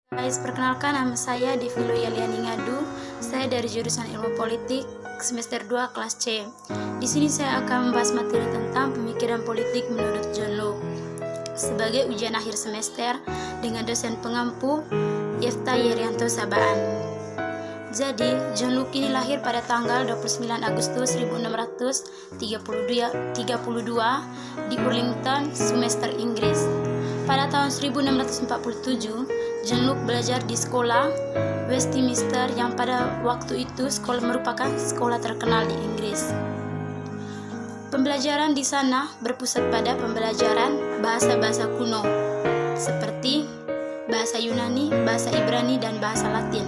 Guys, perkenalkan nama saya Devi Loyaliani Ngadu. Saya dari jurusan Ilmu Politik semester 2 kelas C. Di sini saya akan membahas materi tentang pemikiran politik menurut John Locke sebagai ujian akhir semester dengan dosen pengampu Yefta Yerianto Sabaan. Jadi, John Locke ini lahir pada tanggal 29 Agustus 1632 di Burlington, Somerset, Inggris. Pada tahun 1647, John Locke belajar di sekolah Westminster yang pada waktu itu merupakan sekolah terkenal di Inggris. Pembelajaran di sana berpusat pada pembelajaran bahasa-bahasa kuno seperti bahasa Yunani, bahasa Ibrani, dan bahasa Latin.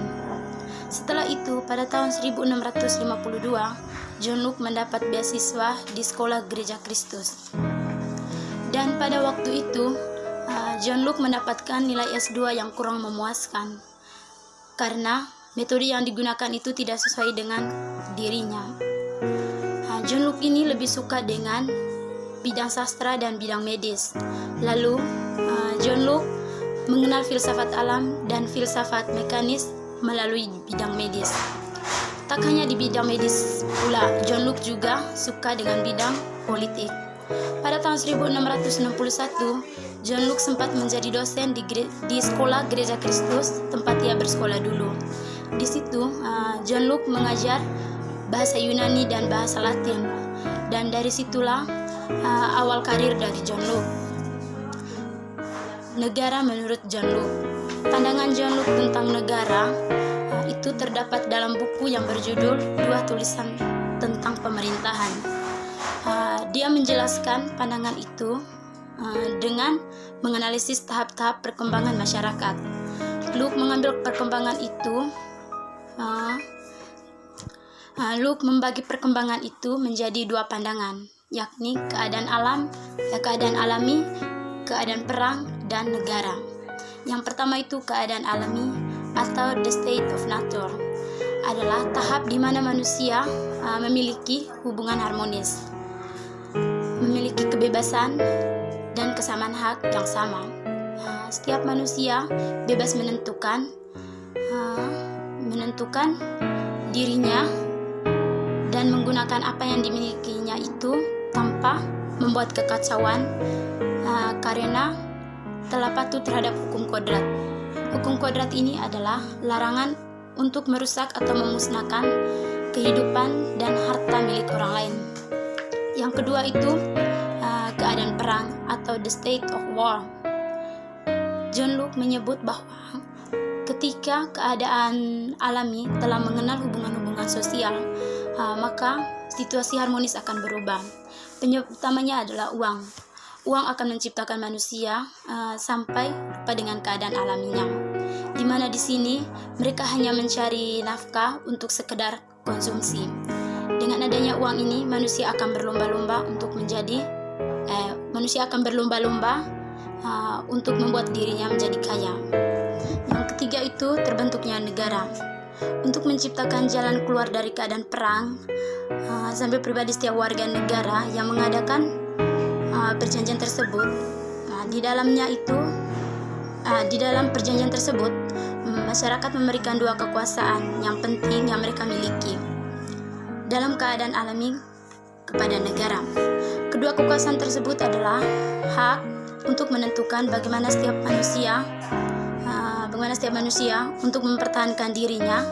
Setelah itu, pada tahun 1652, John Locke mendapat beasiswa di Sekolah Gereja Kristus. Dan pada waktu itu, John Locke mendapatkan nilai S2 yang kurang memuaskan karena metode yang digunakan itu tidak sesuai dengan dirinya. John Locke ini lebih suka dengan bidang sastra dan bidang medis. Lalu, John Locke mengenal filsafat alam dan filsafat mekanis melalui bidang medis. Tak hanya di bidang medis pula, John Locke juga suka dengan bidang politik. Pada tahun 1661, John Locke sempat menjadi dosen di Sekolah Gereja Kristus, tempat ia bersekolah dulu. Di situ, John Locke mengajar bahasa Yunani dan bahasa Latin. Dan dari situlah awal karir dari John Locke. Negara menurut John Locke. Pandangan John Locke tentang negara itu terdapat dalam buku yang berjudul Dua Tulisan tentang Pemerintahan. Dia menjelaskan pandangan itu dengan menganalisis tahap-tahap perkembangan masyarakat. Locke mengambil perkembangan itu, Locke membagi perkembangan itu menjadi dua pandangan, yakni keadaan alami, keadaan perang, dan negara. Yang pertama itu keadaan alami atau the state of nature adalah tahap di mana manusia memiliki hubungan harmonis, memiliki kebebasan dan kesamaan hak yang sama. Setiap manusia bebas menentukan dirinya dan menggunakan apa yang dimilikinya itu tanpa membuat kekacauan karena telah patuh terhadap hukum kodrat. Hukum kodrat ini adalah larangan untuk merusak atau memusnahkan kehidupan dan harta milik orang lain. Yang kedua itu keadaan perang atau the state of war. John Locke menyebut bahwa ketika keadaan alami telah mengenal hubungan-hubungan sosial, maka situasi harmonis akan berubah. Penyebab utamanya adalah uang. Uang akan menciptakan manusia sampai lupa dengan keadaan alaminya, di mana di sini mereka hanya mencari nafkah untuk sekedar konsumsi. Dengan adanya uang ini, manusia akan berlomba-lomba untuk untuk membuat dirinya menjadi kaya. Yang ketiga itu terbentuknya negara. Untuk menciptakan jalan keluar dari keadaan perang, sampai pribadi setiap warga negara yang mengadakan perjanjian tersebut. Di dalam perjanjian tersebut, masyarakat memberikan dua kekuasaan yang penting yang mereka miliki dalam keadaan alami kepada negara. Kedua kekuasaan tersebut adalah hak untuk menentukan bagaimana setiap manusia untuk mempertahankan dirinya,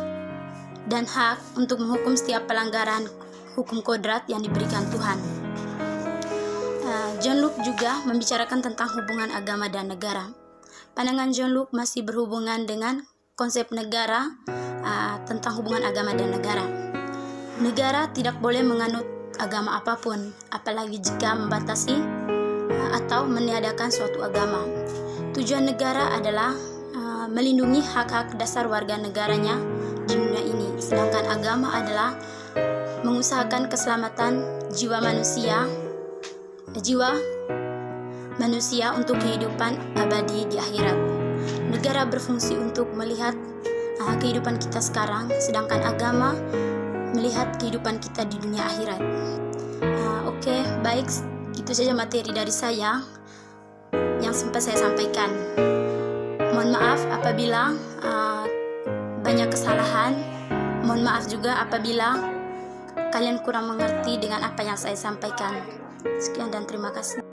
dan hak untuk menghukum setiap pelanggaran hukum kodrat yang diberikan Tuhan. John Locke juga membicarakan tentang hubungan agama dan negara. Pandangan John Locke masih berhubungan dengan konsep negara, tentang hubungan agama dan negara. Negara tidak boleh menganut agama apapun, apalagi jika membatasi atau meniadakan suatu agama. Tujuan negara adalah melindungi hak-hak dasar warga negaranya di dunia ini, sedangkan agama adalah mengusahakan keselamatan jiwa manusia untuk kehidupan abadi di akhirat. Negara berfungsi untuk melihat kehidupan kita sekarang, sedangkan agama melihat kehidupan kita di dunia akhirat. Oke, baik, itu saja materi dari saya yang sempat saya sampaikan. Mohon maaf apabila banyak kesalahan. Mohon maaf juga apabila kalian kurang mengerti dengan apa yang saya sampaikan. Sekian dan terima kasih.